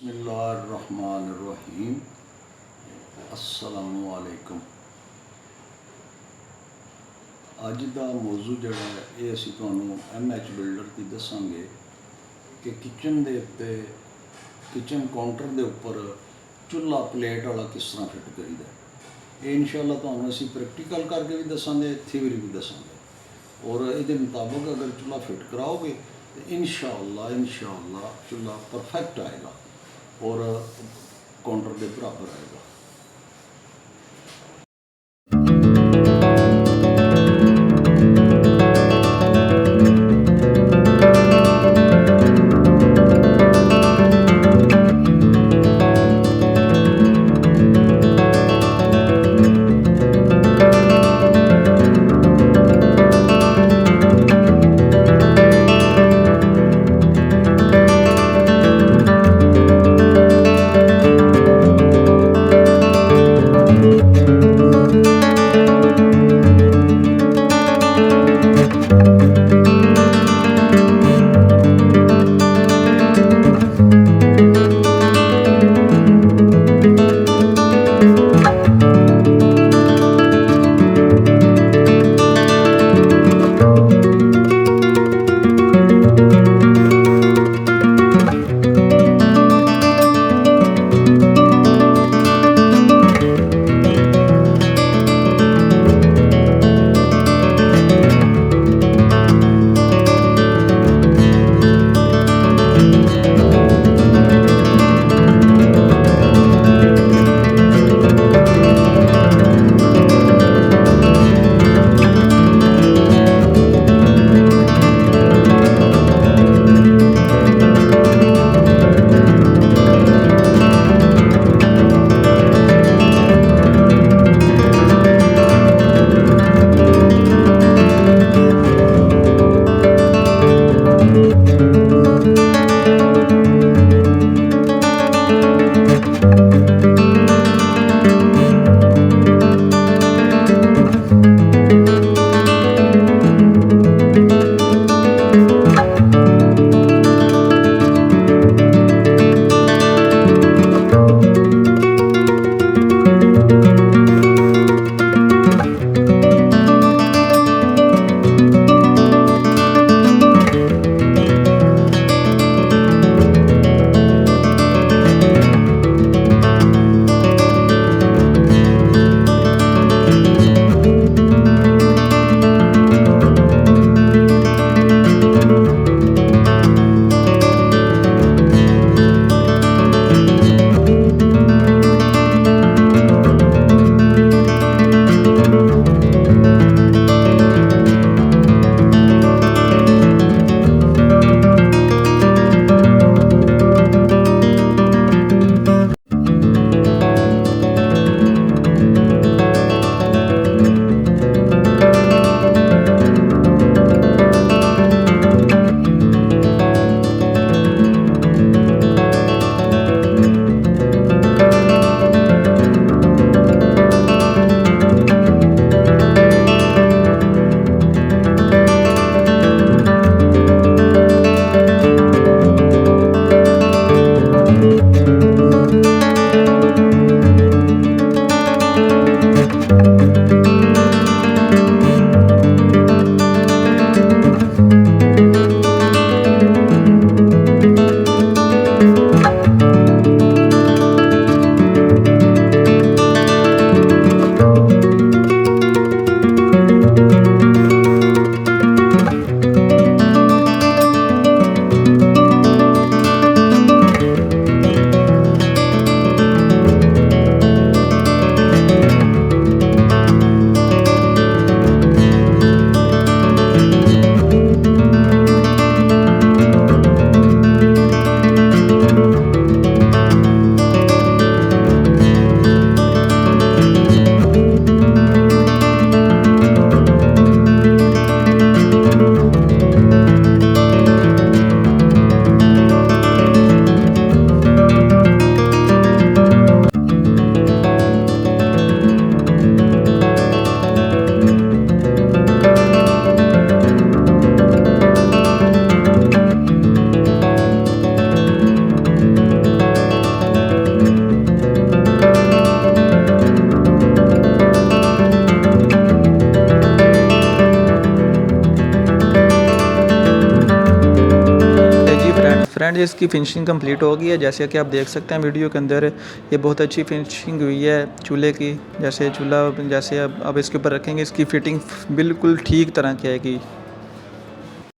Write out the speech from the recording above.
बिस्मिल्लाहिर्रहमानिर्रहीम। अस्सलामु अलैकुम। अज का मौजू जोड़ा है ये असी तुहानू MH बिल्डर की दसांगे कि किचन के उत्ते किचन काउंटर के उपर चूल्हा प्लेट वाला किस तरह फिट करीदा। ये इंशाअल्लाह तुहानू असी प्रैक्टिकल करके भी दसांगे, थ्योरी भी दसांगे और ये मुताबिक अगर चूल्हा फिट कराओगे तो इंशाअल्लाह चूल्हा परफेक्ट आएगा और काउंटर के बराबर आएगा। फ्रेंड्स इसकी फिनिशिंग कंप्लीट हो गई है, जैसे कि आप देख सकते हैं वीडियो के अंदर ये बहुत अच्छी फिनिशिंग हुई है चूल्हे की। जैसे चूल्हा जैसे अब इसके ऊपर रखेंगे इसकी फिटिंग बिल्कुल ठीक तरह की आएगी।